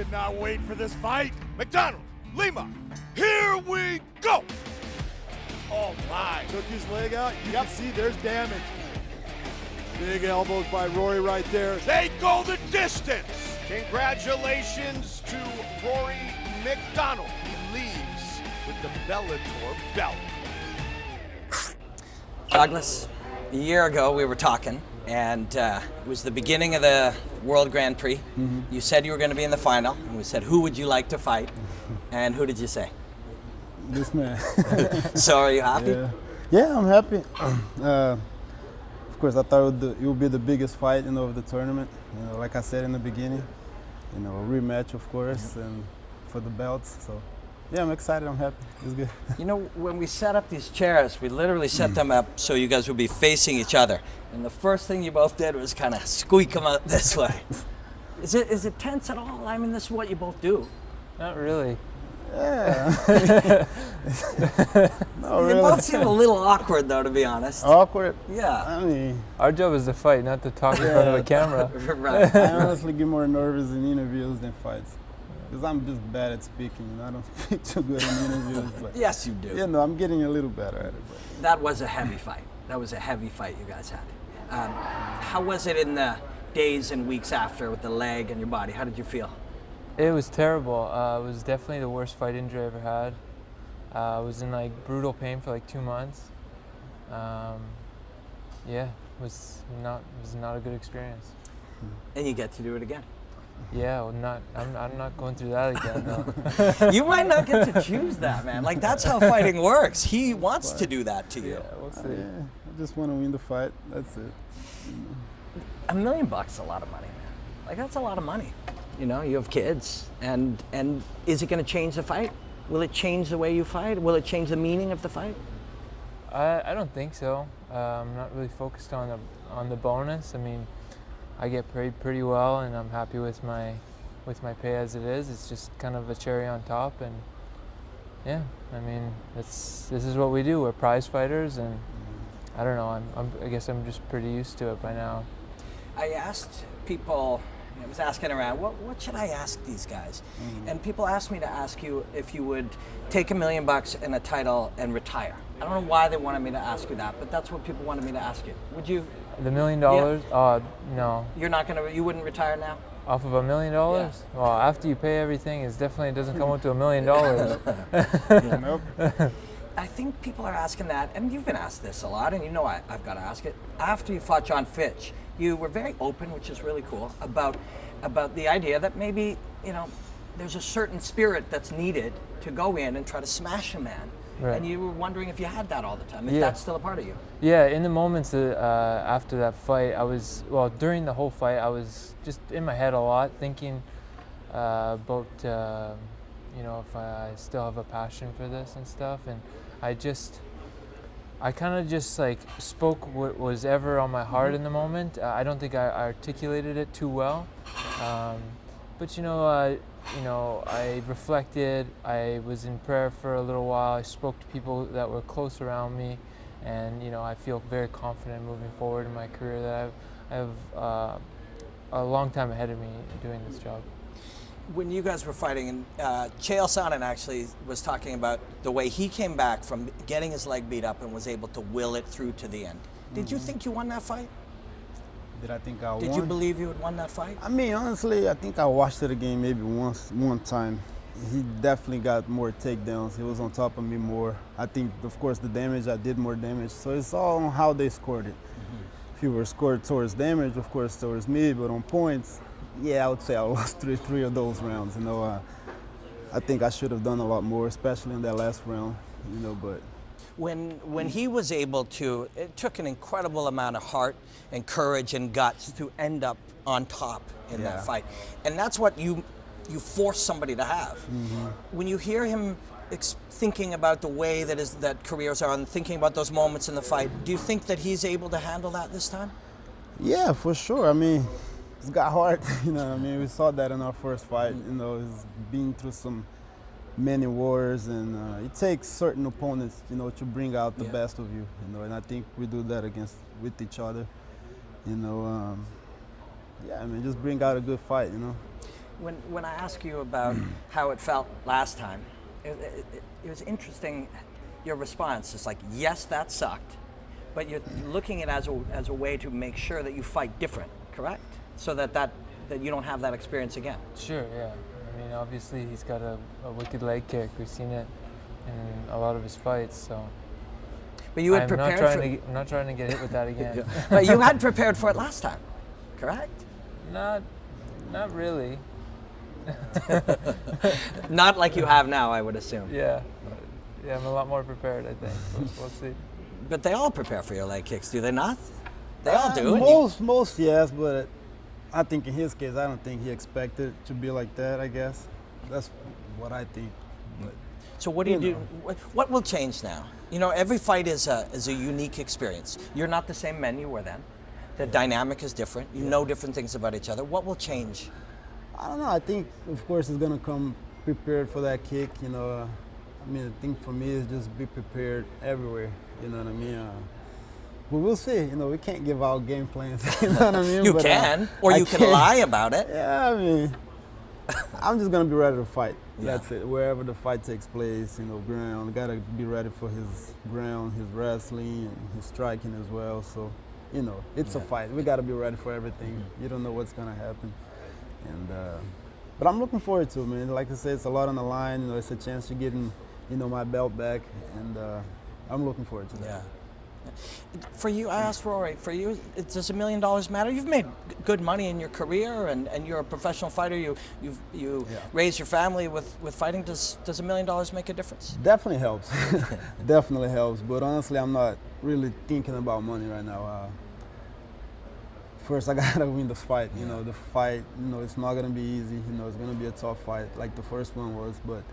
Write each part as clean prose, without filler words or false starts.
cannot wait for this fight. MacDonald, Lima, here we go. Oh my. Took his leg out. You can see there's damage. Big elbows by Rory right there. They go the distance. Congratulations to Rory MacDonald. He leaves with the Bellator belt. Douglas, a year ago we were talking, and it was the beginning of the World Grand Prix. You said you were going to be in the final, and we said, who would you like to fight? And who did you say? This man. So are you happy? Yeah, I'm happy. Of course, I thought it would be the biggest fight, of the tournament. Like I said in the beginning, a rematch, of course, and for the belts. So, yeah, I'm excited. I'm happy. It's good. When we set up these chairs, we literally set them up so you guys would be facing each other. And the first thing you both did was kind of squeak them out this way. Is it tense at all? I mean, this is what you both do. Not really. Yeah. No, They really. both seem a little awkward, though, to be honest. Awkward? Yeah. I mean, Our job is to fight, not to talk in front of a camera. Right. I honestly get more nervous in interviews than fights. Because I'm just bad at speaking. I don't speak too good in interviews. But, Yes, you do. I'm getting a little better at it. But. That was a heavy fight. That was a heavy fight you guys had. How was it in the days and weeks after with the leg and your body? How did you feel? It was terrible. It was definitely the worst fight injury I ever had. I was in brutal pain for 2 months. It was not a good experience. And you get to do it again. Yeah, I'm not going through that again. No. You might not get to choose that, man. That's how fighting works. He wants to do that to you. Yeah, we'll see. Yeah, I just want to win the fight. That's it. $1 million is a lot of money, man. That's a lot of money. You have kids, and is it going to change the fight? Will it change the way you fight? Will it change the meaning of the fight? I don't think so. I'm not really focused on the bonus. I mean, I get paid pretty well, and I'm happy with my pay as it is. It's just kind of a cherry on top, and yeah, I mean, this is what we do. We're prize fighters, and I don't know. I guess I'm just pretty used to it by now. I asked people. I was asking around, what should I ask these guys? And people asked me to ask you if you would take $1 million and a title and retire. I don't know why they wanted me to ask you that, but that's what people wanted me to ask you. Would you? The $1 million? No. You're not you wouldn't retire now? Off of $1 million? Yeah. Well, after you pay everything, it definitely doesn't come up to $1 million. Nope. I think people are asking that, and you've been asked this a lot, and I've got to ask it. After you fought John Fitch, you were very open, which is really cool, about the idea that maybe, there's a certain spirit that's needed to go in and try to smash a man. Right. And you were wondering if you had that all the time, if that's still a part of you. Yeah, in the moments after that fight, during the whole fight, I was just in my head a lot, thinking about, if I still have a passion for this and stuff. And I kind of just spoke what was ever on my heart in the moment. I don't think I articulated it too well, but I reflected. I was in prayer for a little while. I spoke to people that were close around me, and I feel very confident moving forward in my career that I have a long time ahead of me doing this job. When you guys were fighting, and Chael Sonnen actually was talking about the way he came back from getting his leg beat up and was able to will it through to the end. Did you think you won that fight? Did I think I won? Did you believe you had won that fight? I mean, honestly, I think I watched it again maybe one time. He definitely got more takedowns. He was on top of me more. I think, of course, the damage, I did more damage. So it's all on how they scored it. If you were scored towards damage, of course, towards me, but on points, yeah, I would say I lost three of those rounds. I think I should have done a lot more, especially in that last round. But when he was able to, it took an incredible amount of heart and courage and guts to end up on top in that fight, and that's what you force somebody to have. When you hear him thinking about the way that careers are and thinking about those moments in the fight, do you think that he's able to handle that this time? Yeah, for sure. I mean, it's got hard. We saw that in our first fight. He's been through many wars, and it takes certain opponents, to bring out the best of you. And I think we do that with each other. Just bring out a good fight. when I ask you about how it felt last time, it was interesting. Your response is like, yes, that sucked, but you're looking at it as a way to make sure that you fight different, correct? So that you don't have that experience again. Sure, yeah. I mean, obviously he's got a wicked leg kick. We've seen it in a lot of his fights, so. But you had prepared for it. I'm not trying to get hit with that again. But you had prepared for it last time, correct? Not really. Not like you have now, I would assume. Yeah, I'm a lot more prepared, I think. We'll see. But they all prepare for your leg kicks, do they not? They all do. Most yes, but I think in his case, I don't think he expected it to be like that. I guess that's what I think. But, so what do you do? What will change now? You know, every fight is a unique experience. You're not the same men you were then. The dynamic is different. You know different things about each other. What will change? I don't know. I think, of course, he's gonna come prepared for that kick. You know, I mean, the thing for me is just be prepared everywhere. You know what I mean? But we'll see. You know, we can't give out game plans. You know what I mean? You but, can, or you can lie about it. Yeah, I mean, I'm just gonna be ready to fight. Yeah. That's it. Wherever the fight takes place, you know, ground. Gotta be ready for his ground, his wrestling, and his striking as well. So, you know, it's a fight. We gotta be ready for everything. You don't know what's gonna happen. And but I'm looking forward to it, man. Like I said, it's a lot on the line. You know, it's a chance to get, my belt back, and I'm looking forward to that. Yeah. For you, I asked Rory. For you, does $1 million matter? You've made good money in your career, and you're a professional fighter. You raise your family with fighting. Does $1 million make a difference? Definitely helps. Definitely helps. But honestly, I'm not really thinking about money right now. First, I gotta win this fight. You know, the fight. You know, it's not gonna be easy. You know, it's gonna be a tough fight, like the first one was. But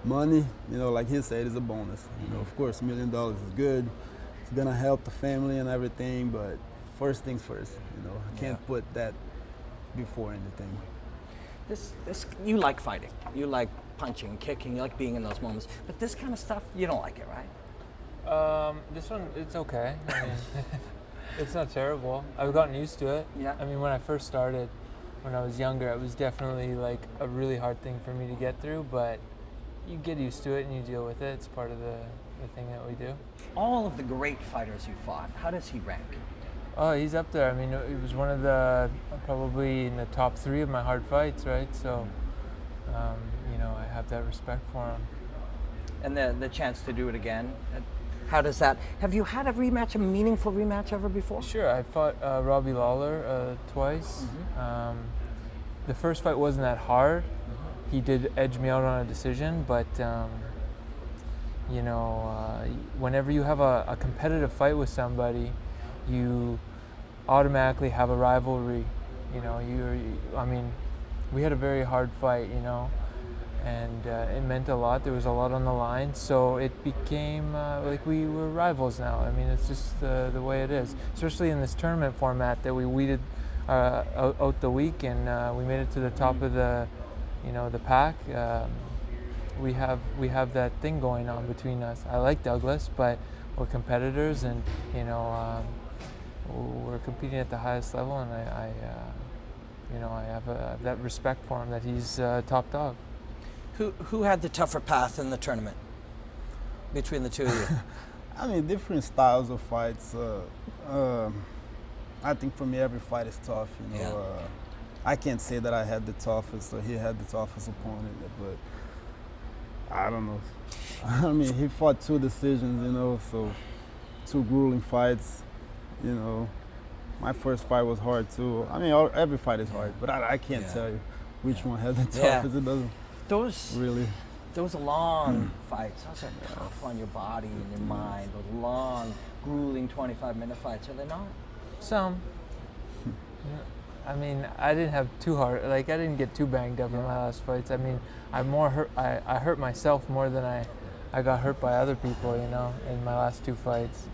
money, you know, like he said, is a bonus. You know, of course, $1 million is good. It's gonna help the family and everything. But first things first. You know, I can't put that before anything. You like fighting. You like punching and kicking. You like being in those moments. But this kind of stuff, you don't like it, right? This one, it's okay. I mean, it's not terrible. I've gotten used to it. Yeah. I mean, when I first started, when I was younger, it was definitely like a really hard thing for me to get through, but you get used to it and you deal with it. It's part of the thing that we do. All of the great fighters you fought, how does he rank? Oh, he's up there. I mean, he was one of the, probably in the top 3 of my hard fights, right? So, I have that respect for him. And the chance to do it again, how does that, have you had a meaningful rematch ever before? Sure, I fought Robbie Lawler twice. Mm-hmm. The first fight wasn't that hard. He did edge me out on a decision, but whenever you have a competitive fight with somebody, you automatically have a rivalry. We had a very hard fight, and it meant a lot. There was a lot on the line, so it became like we were rivals now. I mean, it's just the way it is, especially in this tournament format that we weeded out the week, and we made it to the top of the pack. We have that thing going on between us. I like Douglas, but we're competitors, and we're competing at the highest level, and I have that respect for him, that he's top dog. Who had the tougher path in the tournament between the two of you? I mean, different styles of fights. I think for me, every fight is tough. I can't say that I had the toughest or he had the toughest opponent, but I don't know. I mean, he fought 2 decisions, so 2 grueling fights. My first fight was hard too. I mean, every fight is hard, but I can't tell you which one had the toughest. It doesn't. Those long fights, those are tough on your body and your mind. Those long, grueling 25-minute fights, are they not? Some. I mean, I didn't have too hard. Like, I didn't get too banged up in my last fights. I mean, I hurt myself more than I got hurt by other people. In my last 2 fights.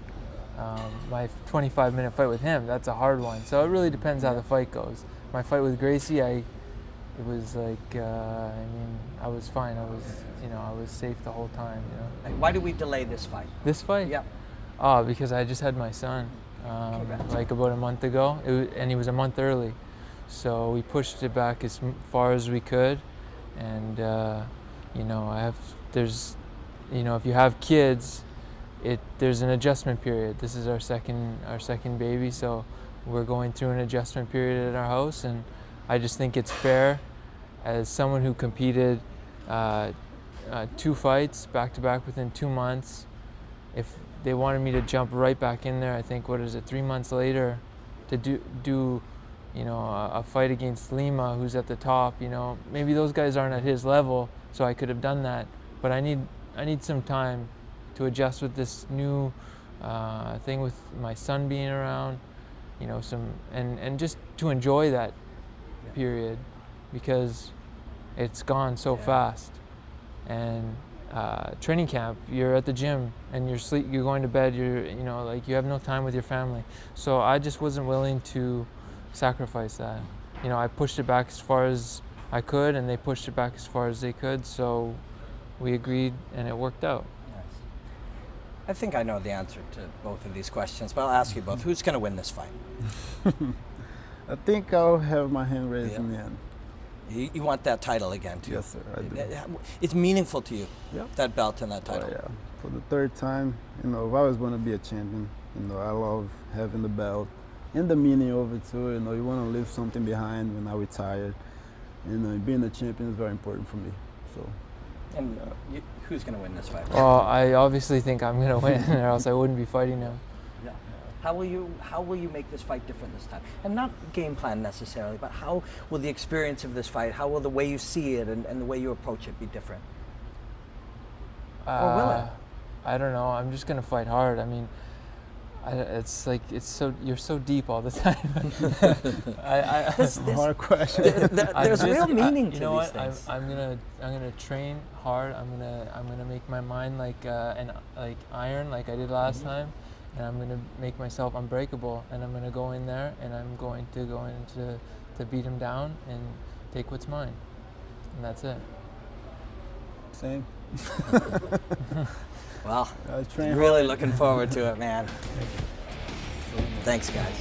My 25-minute fight with him, that's a hard one. So it really depends how the fight goes. My fight with Gracie, it was like, I was fine. I was safe the whole time. Why did we delay this fight? This fight? Yeah. Oh, because I just had my son, like about a month ago, and he was a month early. So we pushed it back as far as we could, and you know, if you have kids, there's an adjustment period. This is our second baby, so we're going through an adjustment period at our house, and I just think it's fair, as someone who competed 2 fights back to back within 2 months. If they wanted me to jump right back in there, I think 3 months later, to do you know, a fight against Lima, who's at the top. You know, maybe those guys aren't at his level, so I could have done that. But I need some time to adjust with this new thing with my son being around. You know, and just to enjoy that period, because it's gone so fast. And training camp, you're at the gym and you're going to bed. You know, like, you have no time with your family. So I just wasn't willing to sacrifice that. You know, I pushed it back as far as I could, and they pushed it back as far as they could. So we agreed, and it worked out. Nice. I think I know the answer to both of these questions, but I'll ask you both. Who's going to win this fight? I think I'll have my hand raised in the end. You want that title again, too? Yes, sir, I do. It's meaningful to you, Yep. that belt and that title. Oh, yeah. For the 3rd time, you know, if I was going to be a champion, you know, I love having the belt and the meaning of it, too. You know, you want to leave something behind when I retire. You know, being a champion is very important for me. So. And who's going to win this fight? Well, I obviously think I'm going to win, or else I wouldn't be fighting him. Yeah. How will you make this fight different this time? And not game plan necessarily, but how will the experience of this fight, how will the way you see it and the way you approach it be different? Or will it? I don't know. I'm just going to fight hard. I mean, it's like, you're so deep all the time. Hard question. There's real meaning to you know these what? things. I'm gonna train hard. I'm gonna make my mind like iron, like I did last time, and I'm gonna make myself unbreakable. And I'm gonna go in there, and I'm going to go in to beat him down and take what's mine. And that's it. Same. Well, train really looking forward to it, man. Thanks, guys.